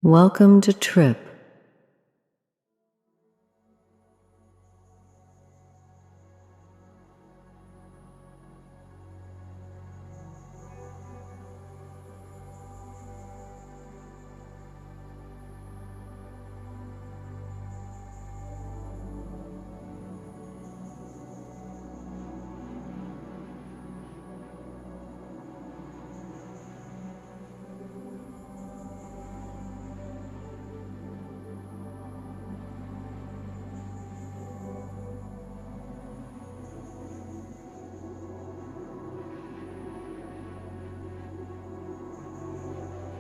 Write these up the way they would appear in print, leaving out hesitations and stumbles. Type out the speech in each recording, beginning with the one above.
Welcome to Tripp.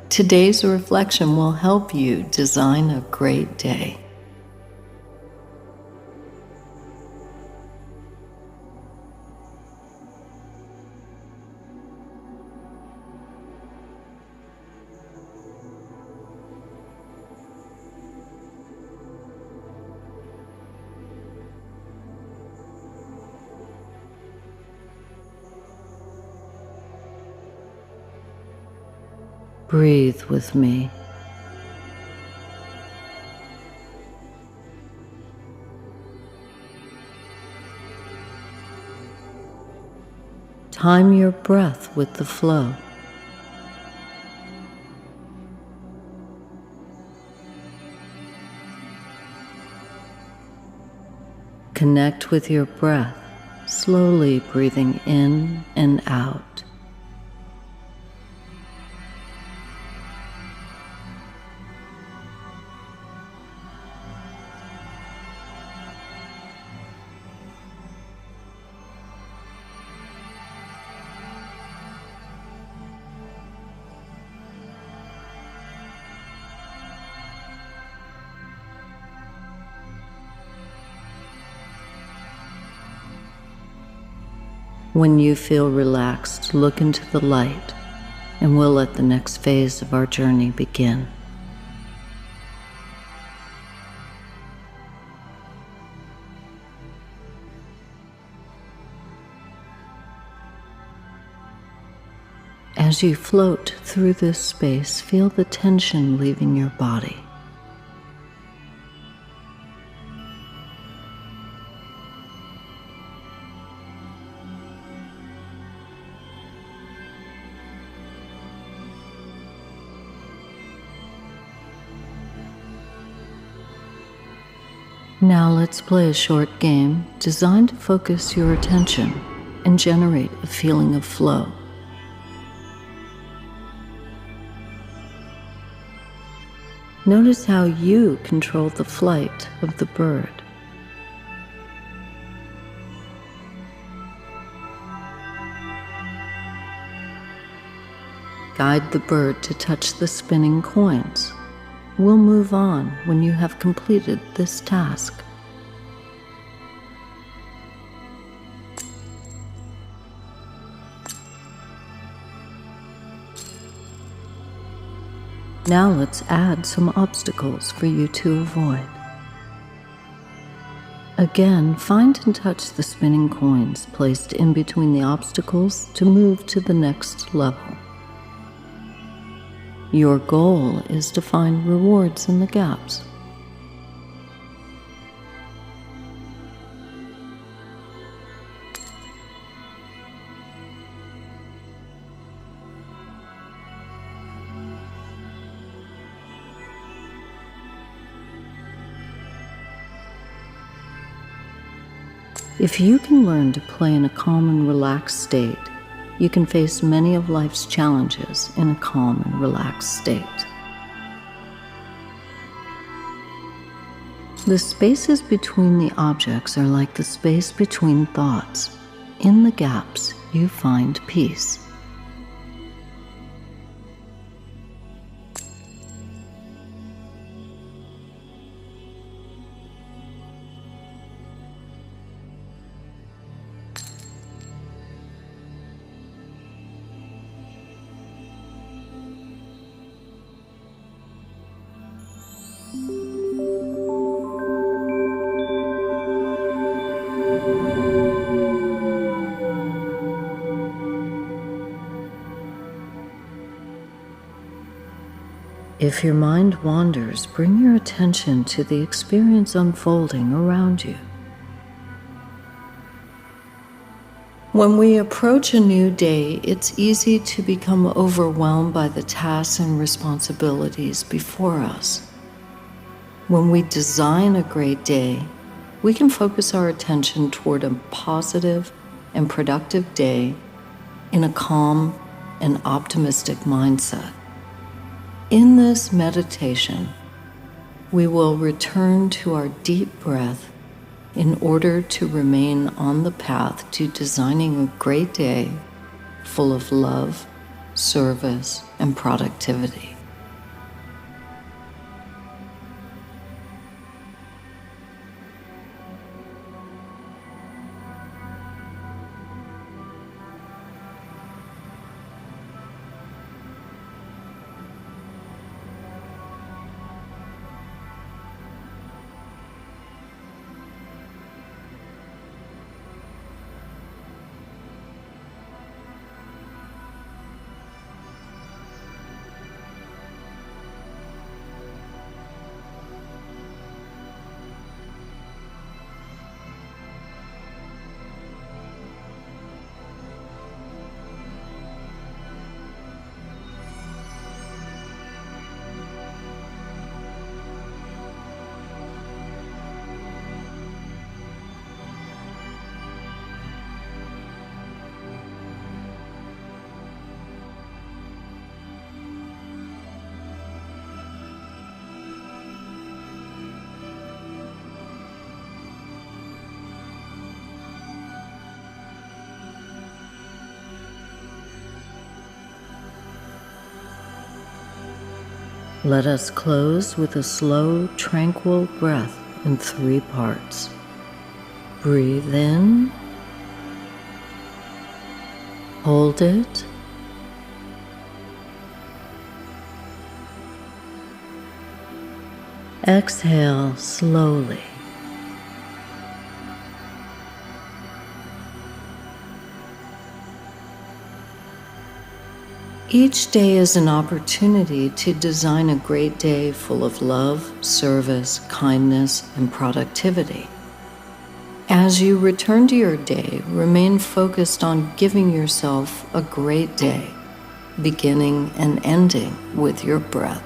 Today's reflection will help you design a great day. Breathe with me. Time your breath with the flow. Connect with your breath, slowly breathing in and out. When you feel relaxed, look into the light, and we'll let the next phase of our journey begin. As you float through this space, feel the tension leaving your body. Now let's play a short game designed to focus your attention and generate a feeling of flow. Notice how you control the flight of the bird. Guide the bird to touch the spinning coins. We'll move on when you have completed this task. Now let's add some obstacles for you to avoid. Again, find and touch the spinning coins placed in between the obstacles to move to the next level. Your goal is to find rewards in the gaps. If you can learn to play in a calm and relaxed state, you can face many of life's challenges in a calm and relaxed state. The spaces between the objects are like the space between thoughts. In the gaps, you find peace. If your mind wanders, bring your attention to the experience unfolding around you. When we approach a new day, it's easy to become overwhelmed by the tasks and responsibilities before us. When we design a great day, we can focus our attention toward a positive and productive day in a calm and optimistic mindset. In this meditation, we will return to our deep breath in order to remain on the path to designing a great day full of love, service, and productivity. Let us close with a slow, tranquil breath in 3 parts. Breathe in, hold it, exhale slowly. Each day is an opportunity to design a great day full of love, service, kindness, and productivity. As you return to your day, remain focused on giving yourself a great day, beginning and ending with your breath.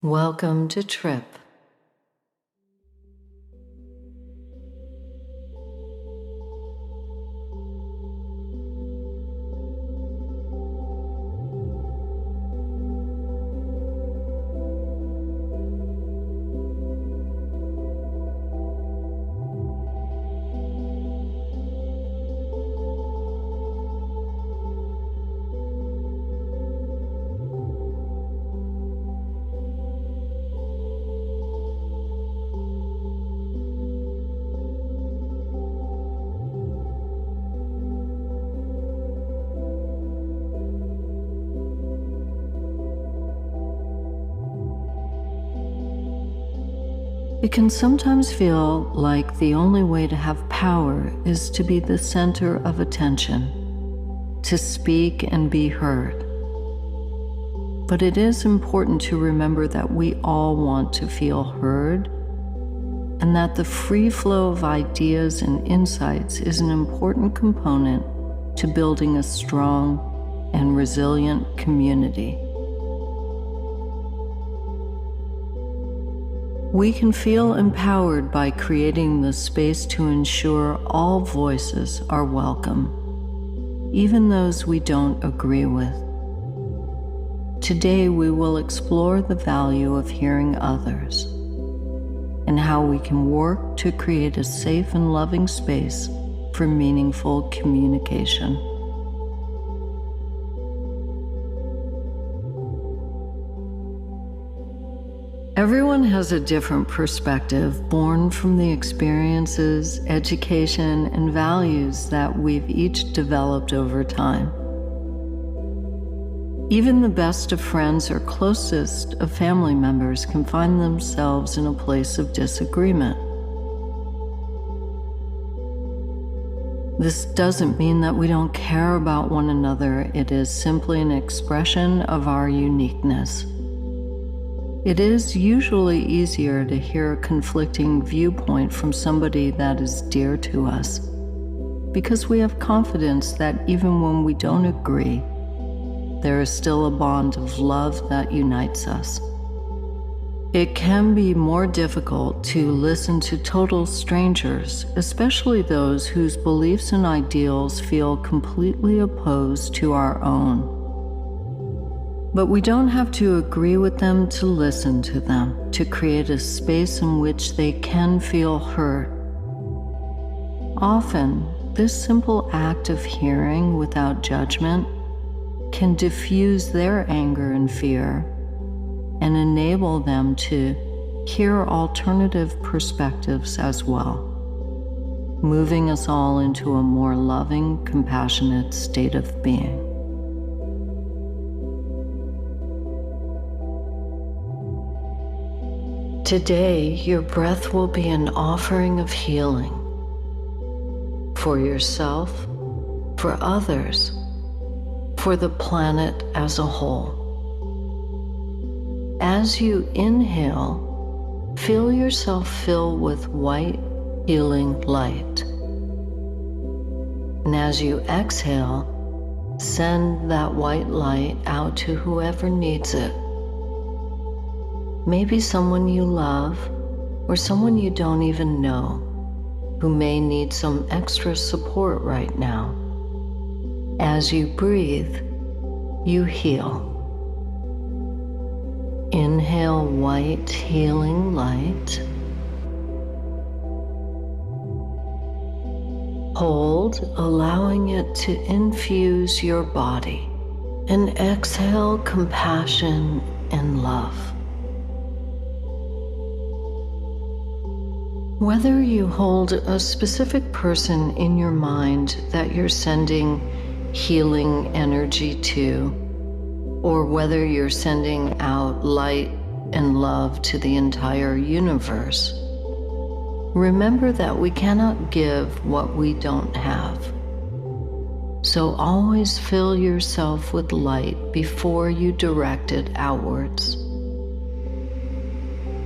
Welcome to Tripp. It can sometimes feel like the only way to have power is to be the center of attention, to speak and be heard. But it is important to remember that we all want to feel heard, and that the free flow of ideas and insights is an important component to building a strong and resilient community. We can feel empowered by creating the space to ensure all voices are welcome, even those we don't agree with. Today, we will explore the value of hearing others and how we can work to create a safe and loving space for meaningful communication. Everyone has a different perspective born from the experiences, education, and values that we've each developed over time. Even the best of friends or closest of family members can find themselves in a place of disagreement. This doesn't mean that we don't care about one another. It is simply an expression of our uniqueness. It is usually easier to hear a conflicting viewpoint from somebody that is dear to us, because we have confidence that even when we don't agree, there is still a bond of love that unites us. It can be more difficult to listen to total strangers, especially those whose beliefs and ideals feel completely opposed to our own. But we don't have to agree with them to listen to them, to create a space in which they can feel heard. Often, this simple act of hearing without judgment can diffuse their anger and fear and enable them to hear alternative perspectives as well, moving us all into a more loving, compassionate state of being. Today, your breath will be an offering of healing for yourself, for others, for the planet as a whole. As you inhale, feel yourself fill with white, healing light. And as you exhale, send that white light out to whoever needs it. Maybe someone you love, or someone you don't even know, who may need some extra support right now. As you breathe, you heal. Inhale white, healing light. Hold, allowing it to infuse your body. And exhale compassion and love. Whether you hold a specific person in your mind that you're sending healing energy to, or whether you're sending out light and love to the entire universe, remember that we cannot give what we don't have. So always fill yourself with light before you direct it outwards.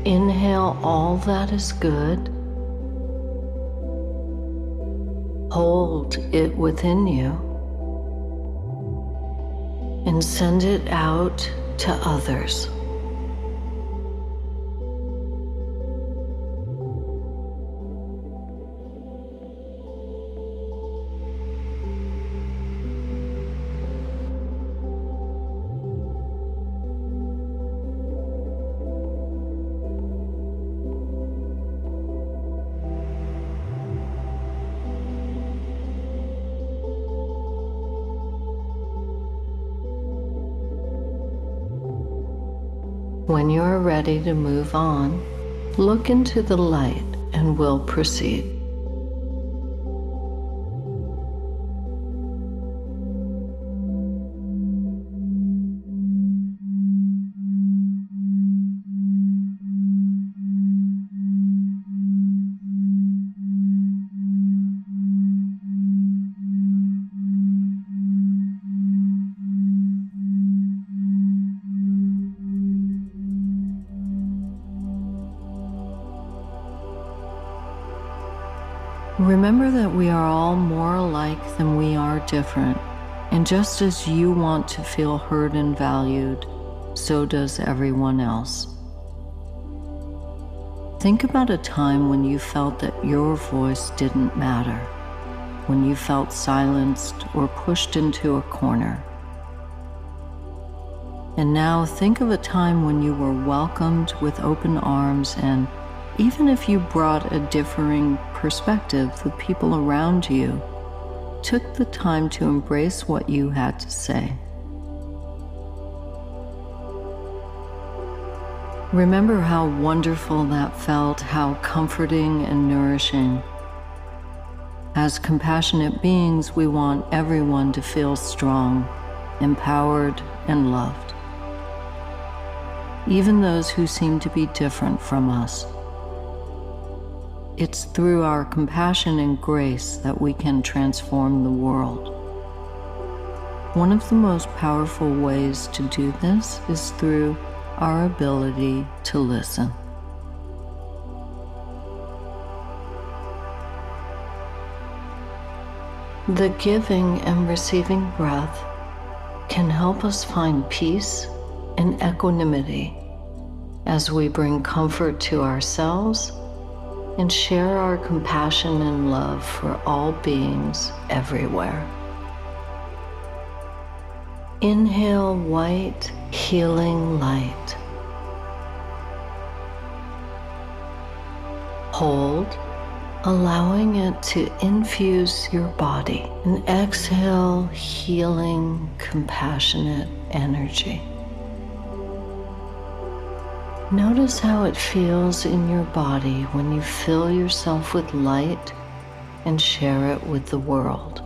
Inhale all that is good. Hold it within you and send it out to others. When you are ready to move on, look into the light and we'll proceed. Remember that we are all more alike than we are different, and just as you want to feel heard and valued, so does everyone else. Think about a time when you felt that your voice didn't matter, when you felt silenced or pushed into a corner. And now think of a time when you were welcomed with open arms, and even if you brought a differing perspective, the people around you took the time to embrace what you had to say. Remember how wonderful that felt, how comforting and nourishing. As compassionate beings, we want everyone to feel strong, empowered, and loved, even those who seem to be different from us. It's through our compassion and grace that we can transform the world. One of the most powerful ways to do this is through our ability to listen. The giving and receiving breath can help us find peace and equanimity as we bring comfort to ourselves and share our compassion and love for all beings everywhere. Inhale white, healing light. Hold, allowing it to infuse your body. And exhale, healing, compassionate energy. Notice how it feels in your body when you fill yourself with light and share it with the world.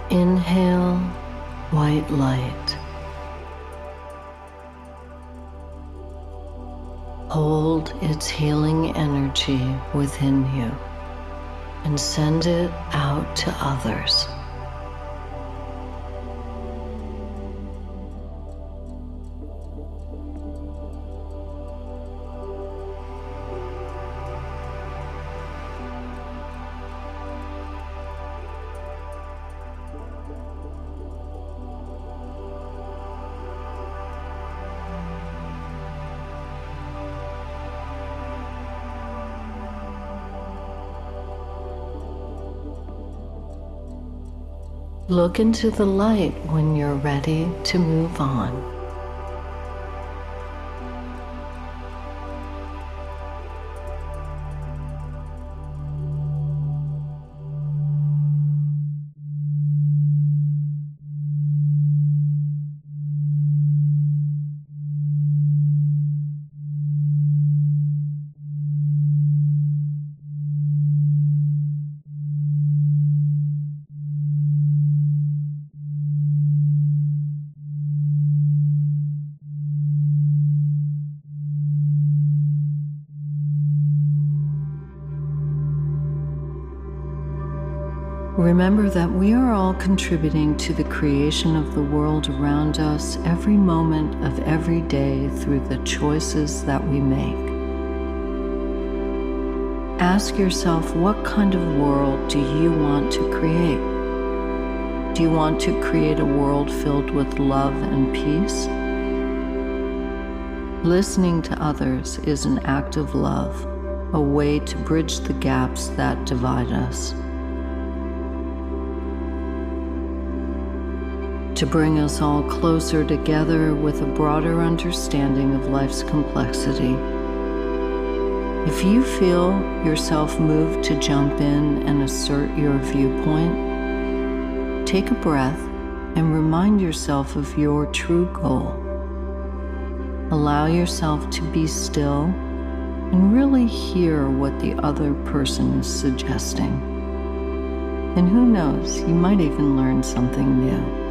Inhale white light. Hold its healing energy within you and send it out to others. Look into the light when you're ready to move on. Remember that we are all contributing to the creation of the world around us every moment of every day through the choices that we make. Ask yourself, what kind of world do you want to create? Do you want to create a world filled with love and peace? Listening to others is an act of love, a way to bridge the gaps that divide us. To bring us all closer together with a broader understanding of life's complexity. If you feel yourself moved to jump in and assert your viewpoint, take a breath and remind yourself of your true goal. Allow yourself to be still and really hear what the other person is suggesting. And who knows, you might even learn something new.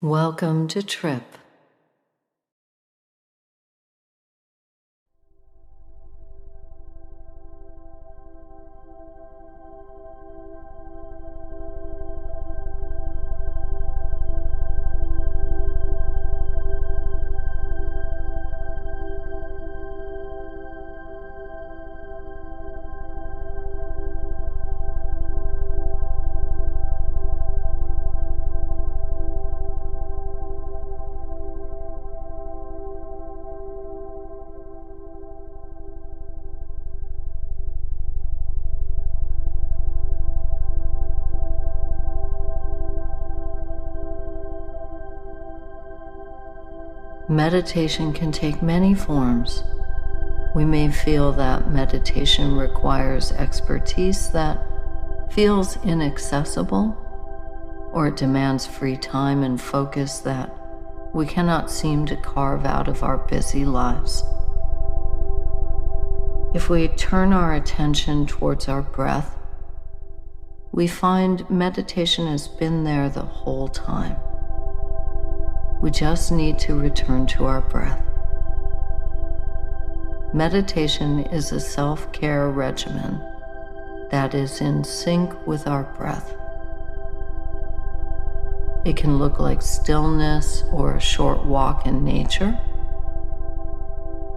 Welcome to Tripp. Meditation can take many forms. We may feel that meditation requires expertise that feels inaccessible, or it demands free time and focus that we cannot seem to carve out of our busy lives. If we turn our attention towards our breath, we find meditation has been there the whole time. We just need to return to our breath. Meditation is a self-care regimen that is in sync with our breath. It can look like stillness or a short walk in nature.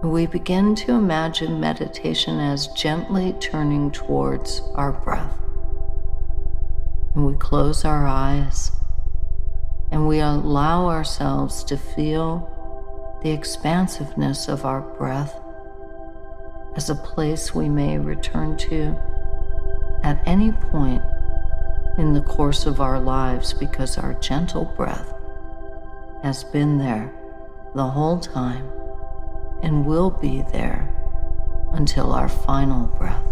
We begin to imagine meditation as gently turning towards our breath. And we close our eyes and we allow ourselves to feel the expansiveness of our breath as a place we may return to at any point in the course of our lives, because our gentle breath has been there the whole time and will be there until our final breath.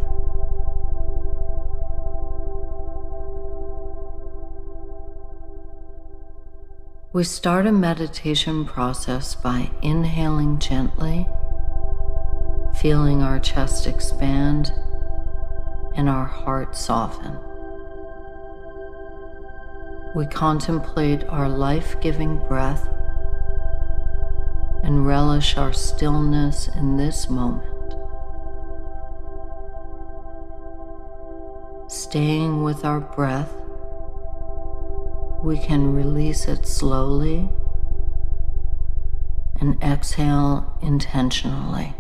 We start a meditation process by inhaling gently, feeling our chest expand and our heart soften. We contemplate our life-giving breath and relish our stillness in this moment. Staying with our breath, we can release it slowly and exhale intentionally,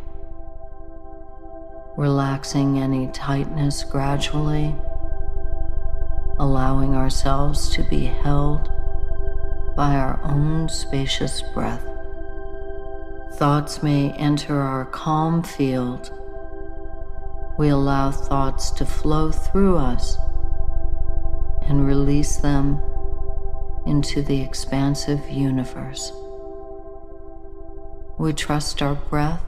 relaxing any tightness gradually, allowing ourselves to be held by our own spacious breath. Thoughts may enter our calm field. We allow thoughts to flow through us and release them into the expansive universe. We trust our breath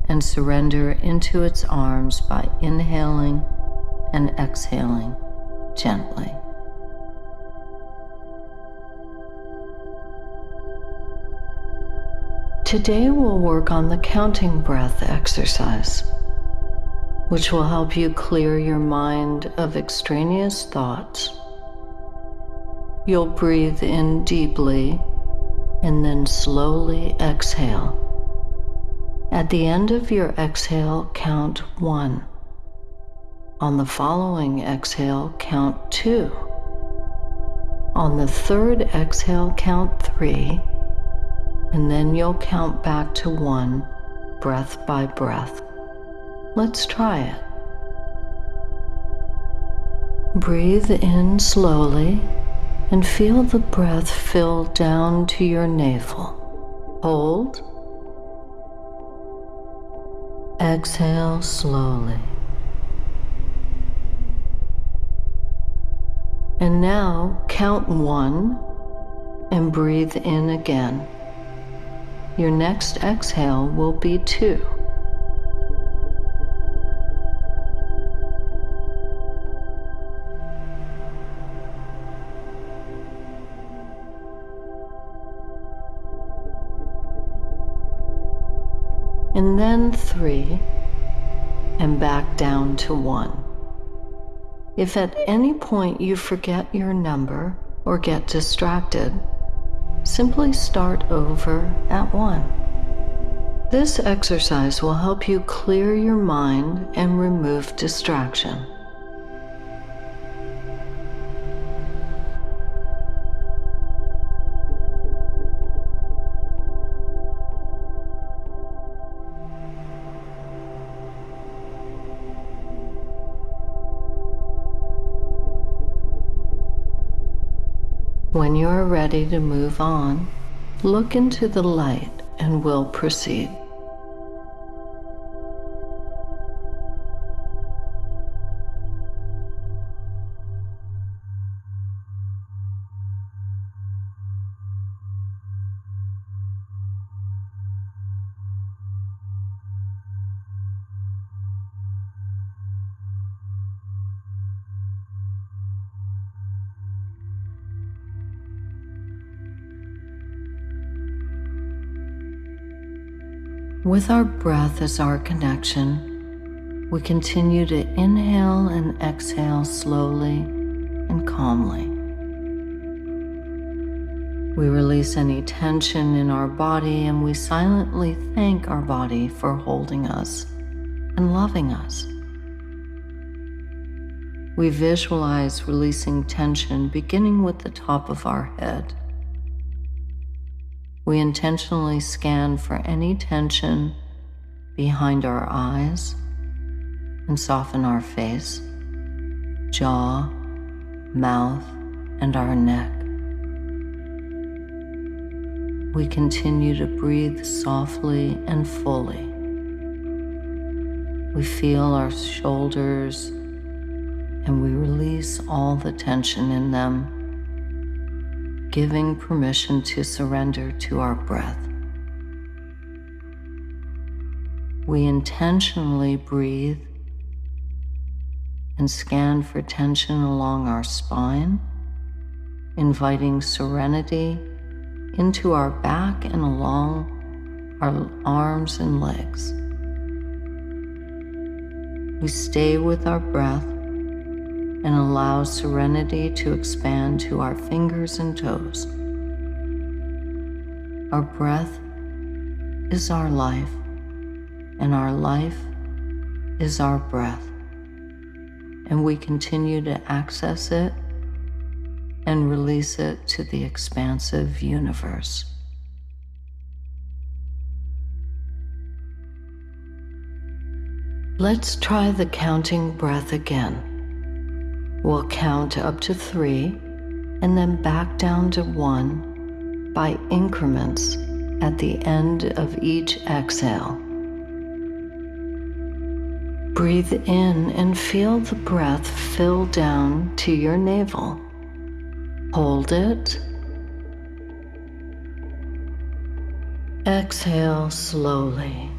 and surrender into its arms by inhaling and exhaling gently. Today we'll work on the counting breath exercise, which will help you clear your mind of extraneous thoughts. You'll breathe in deeply and then slowly exhale. At the end of your exhale, count 1. On the following exhale, count 2. On the third exhale, count 3. And then you'll count back to 1, breath by breath. Let's try it. Breathe in slowly and feel the breath fill down to your navel. Hold. Exhale slowly. And now count 1 and breathe in again. Your next exhale will be 2. And then 3, and back down to 1. If at any point you forget your number, or get distracted, simply start over at 1. This exercise will help you clear your mind and remove distraction. When you are ready to move on, look into the light and we'll proceed. With our breath as our connection, we continue to inhale and exhale slowly and calmly. We release any tension in our body and we silently thank our body for holding us and loving us. We visualize releasing tension beginning with the top of our head. We intentionally scan for any tension behind our eyes and soften our face, jaw, mouth, and our neck. We continue to breathe softly and fully. We feel our shoulders and we release all the tension in them, giving permission to surrender to our breath. We intentionally breathe and scan for tension along our spine, inviting serenity into our back and along our arms and legs. We stay with our breath and allow serenity to expand to our fingers and toes. Our breath is our life, and our life is our breath. And we continue to access it and release it to the expansive universe. Let's try the counting breath again. We'll count up to 3 and then back down to 1 by increments at the end of each exhale. Breathe in and feel the breath fill down to your navel. Hold it. Exhale slowly.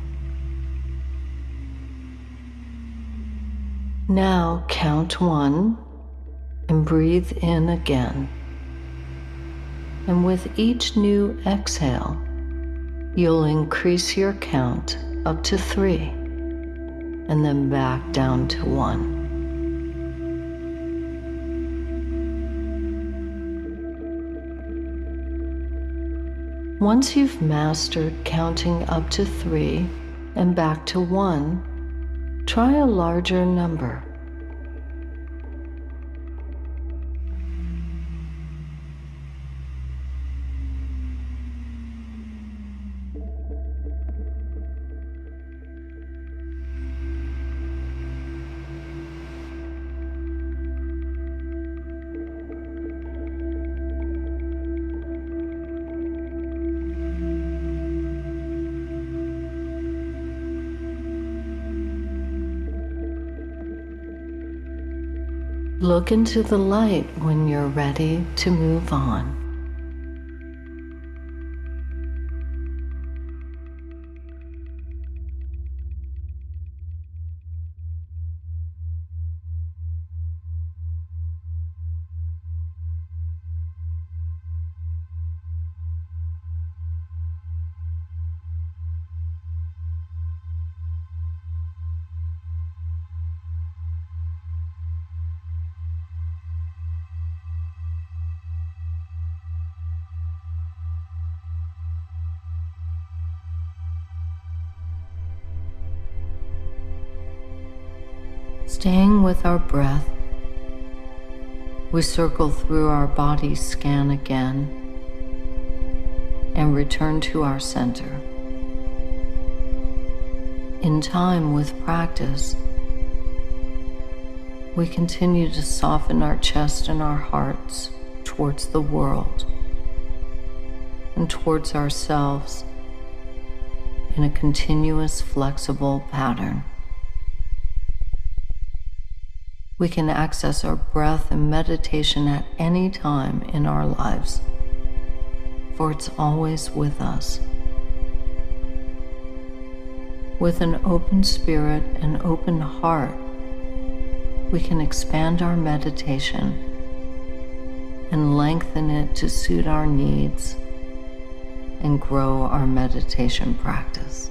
Now count 1 and breathe in again. And with each new exhale, you'll increase your count up to 3 and then back down to 1. Once you've mastered counting up to 3 and back to 1, try a larger number. Look into the light when you're ready to move on. Staying with our breath, we circle through our body scan again and return to our center. In time, with practice, we continue to soften our chest and our hearts towards the world and towards ourselves in a continuous, flexible pattern. We can access our breath and meditation at any time in our lives, for it's always with us. With an open spirit and open heart, we can expand our meditation and lengthen it to suit our needs and grow our meditation practice.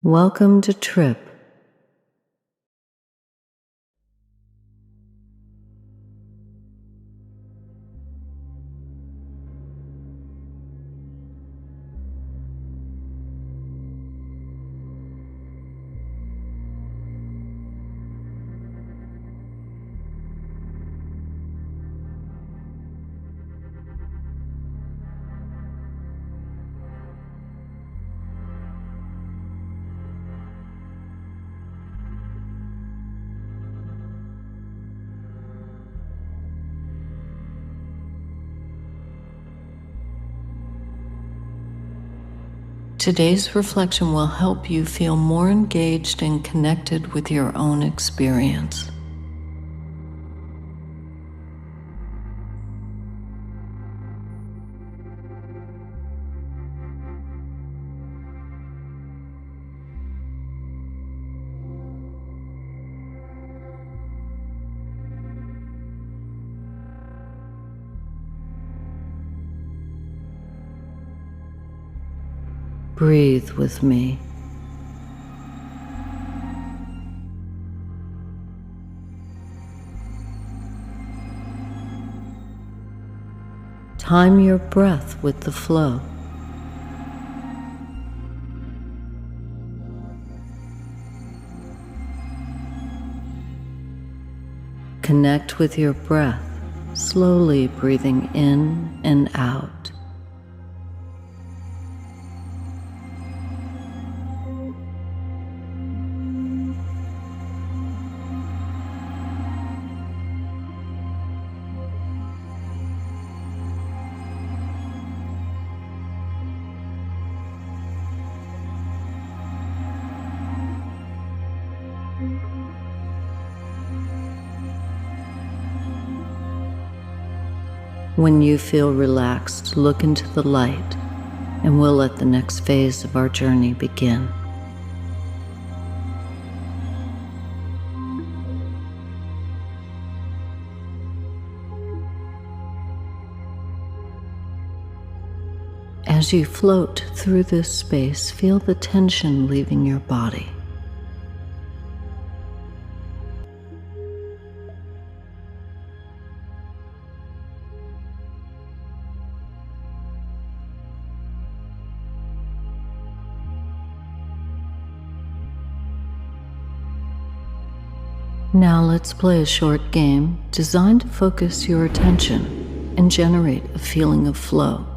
Welcome to Tripp. Today's reflection will help you feel more engaged and connected with your own experience. Breathe with me. Time your breath with the flow. Connect with your breath, slowly breathing in and out. When you feel relaxed, look into the light, and we'll let the next phase of our journey begin. As you float through this space, feel the tension leaving your body. Now let's play a short game designed to focus your attention and generate a feeling of flow.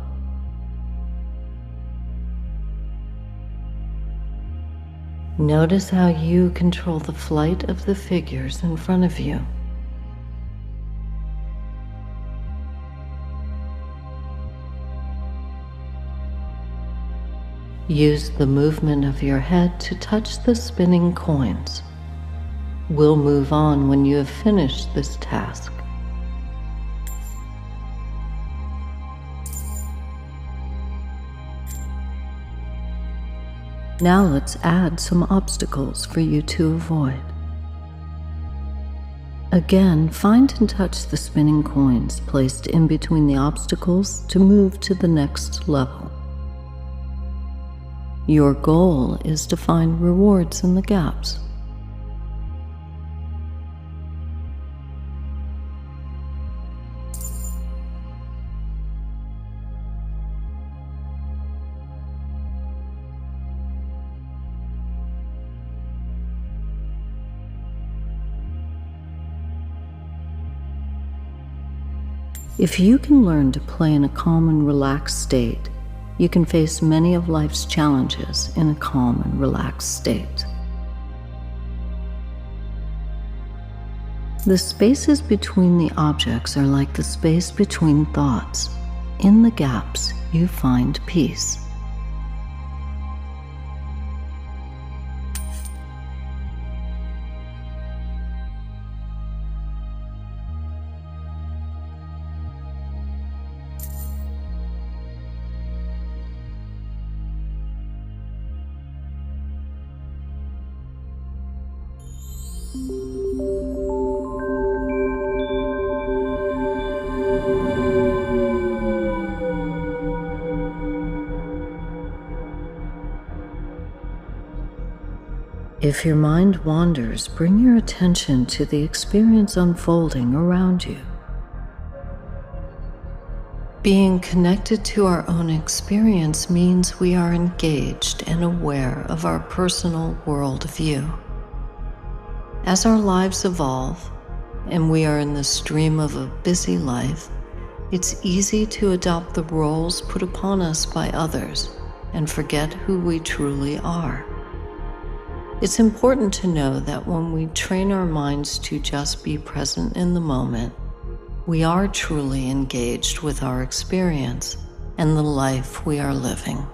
Notice how you control the flight of the figures in front of you. Use the movement of your head to touch the spinning coins. We'll move on when you have finished this task. Now let's add some obstacles for you to avoid. Again, find and touch the spinning coins placed in between the obstacles to move to the next level. Your goal is to find rewards in the gaps. If you can learn to play in a calm and relaxed state, you can face many of life's challenges in a calm and relaxed state. The spaces between the objects are like the space between thoughts. In the gaps, you find peace. If your mind wanders, bring your attention to the experience unfolding around you. Being connected to our own experience means we are engaged and aware of our personal worldview. As our lives evolve, and we are in the stream of a busy life, it's easy to adopt the roles put upon us by others and forget who we truly are. It's important to know that when we train our minds to just be present in the moment, we are truly engaged with our experience and the life we are living.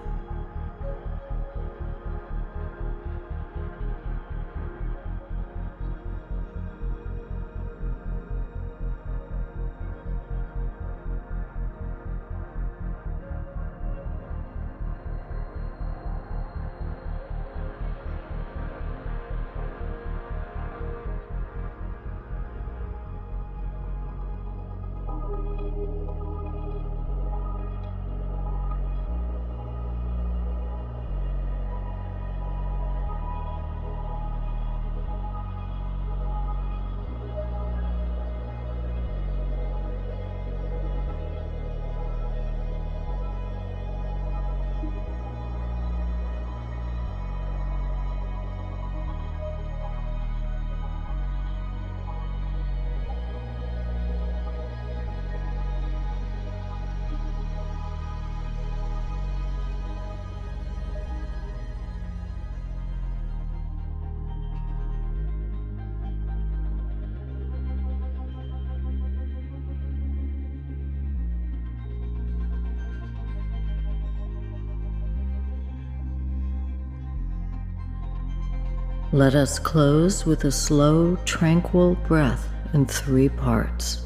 Let us close with a slow, tranquil breath in 3 parts.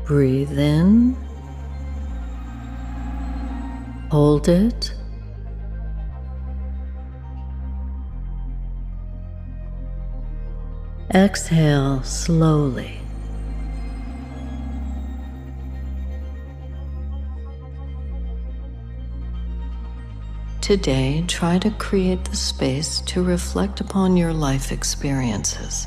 Breathe in Hold it. Exhale slowly. Today, try to create the space to reflect upon your life experiences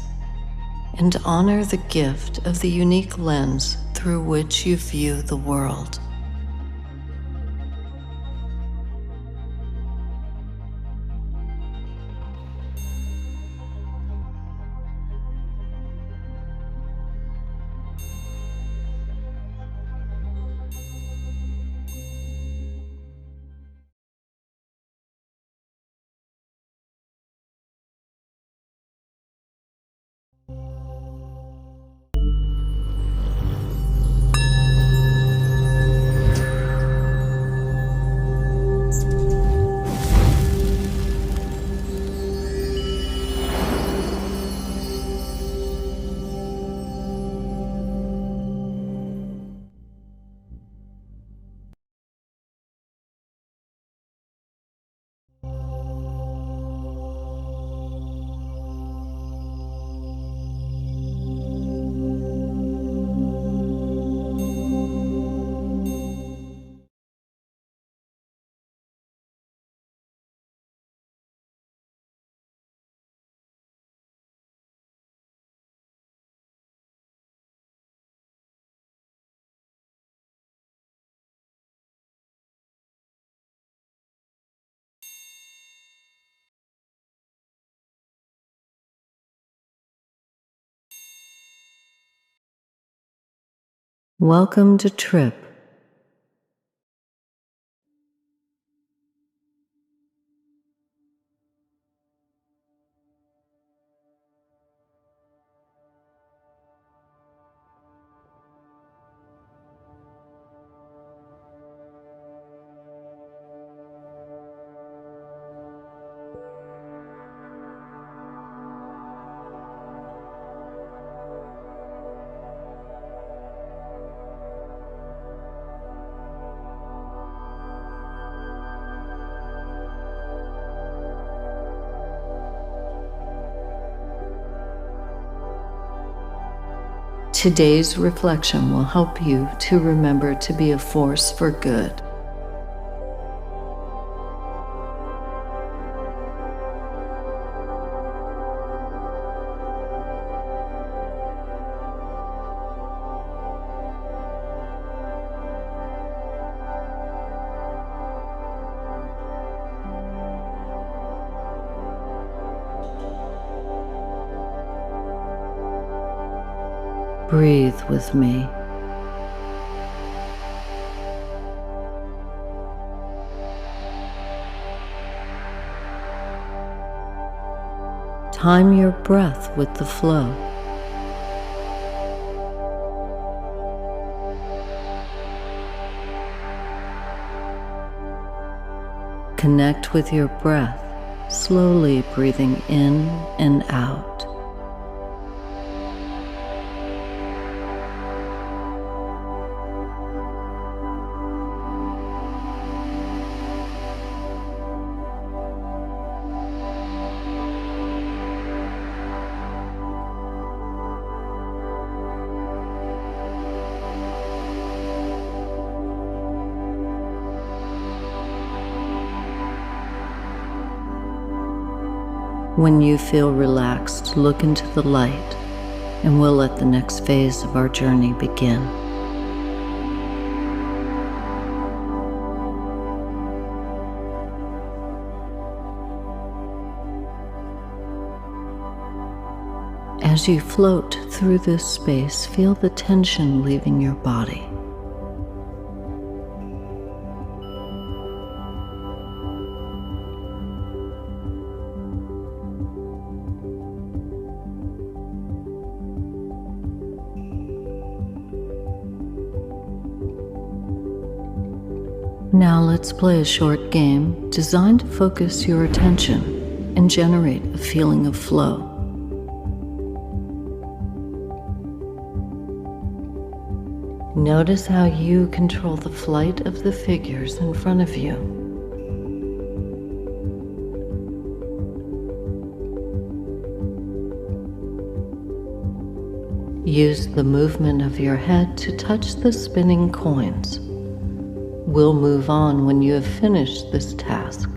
and honor the gift of the unique lens through which you view the world. Welcome to Tripp. Today's reflection will help you to remember to be a force for good. Breathe with me. Time your breath with the flow. Connect with your breath, slowly breathing in and out. When you feel relaxed, look into the light, and we'll let the next phase of our journey begin. As you float through this space, feel the tension leaving your body. Now let's play a short game designed to focus your attention and generate a feeling of flow. Notice how you control the flight of the figures in front of you. Use the movement of your head to touch the spinning coins. We'll move on when you have finished this task.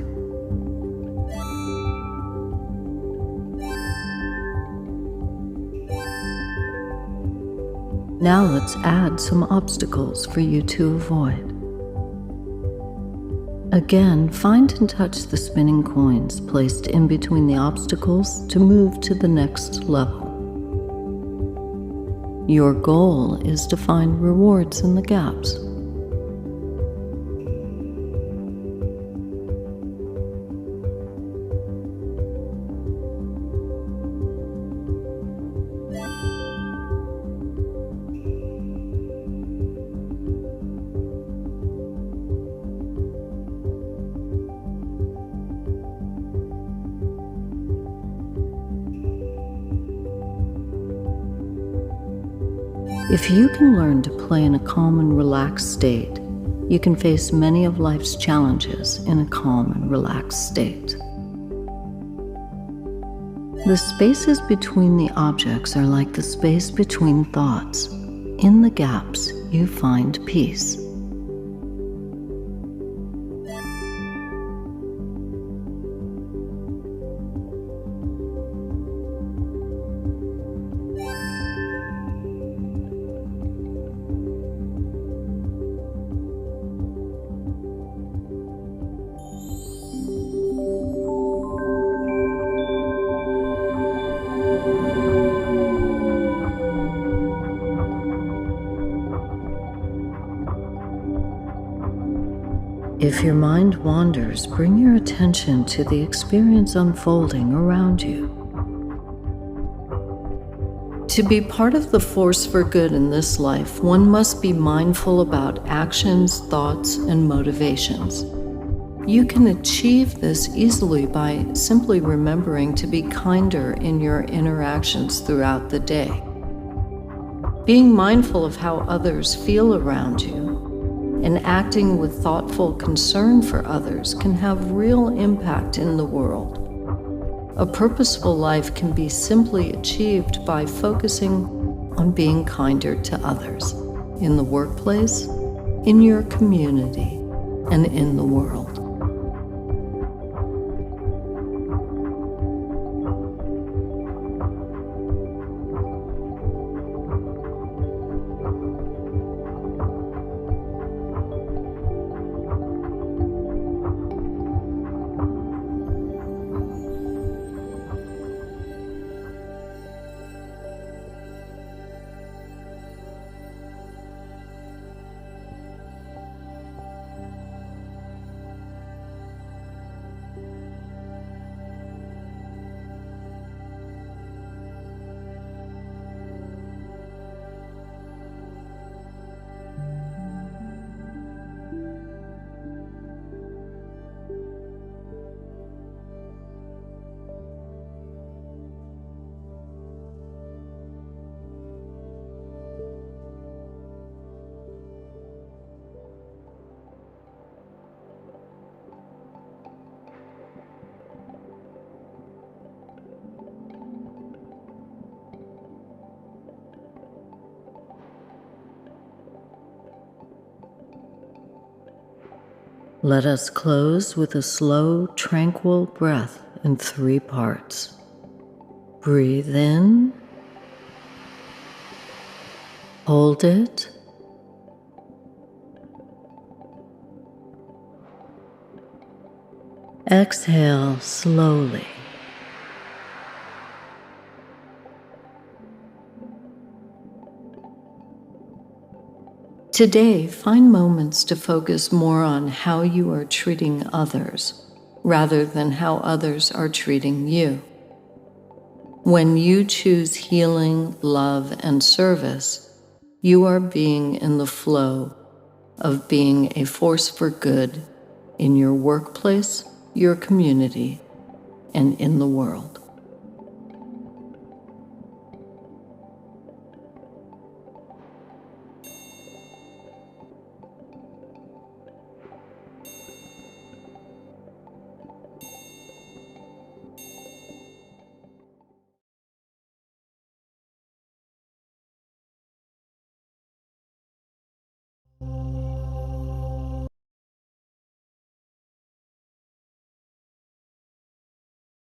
Now let's add some obstacles for you to avoid. Again, find and touch the spinning coins placed in between the obstacles to move to the next level. Your goal is to find rewards in the gaps. If you can learn to play in a calm and relaxed state, you can face many of life's challenges in a calm and relaxed state. The spaces between the objects are like the space between thoughts. In the gaps, you find peace. If your mind wanders, bring your attention to the experience unfolding around you. To be part of the force for good in this life, one must be mindful about actions, thoughts, and motivations. You can achieve this easily by simply remembering to be kinder in your interactions throughout the day. Being mindful of how others feel around you and acting with thoughtful concern for others can have real impact in the world. A purposeful life can be simply achieved by focusing on being kinder to others, in the workplace, in your community, and in the world. Let us close with a slow, tranquil breath in 3 parts. Breathe in, hold it, exhale slowly. Today, find moments to focus more on how you are treating others, rather than how others are treating you. When you choose healing, love, and service, you are being in the flow of being a force for good in your workplace, your community, and in the world.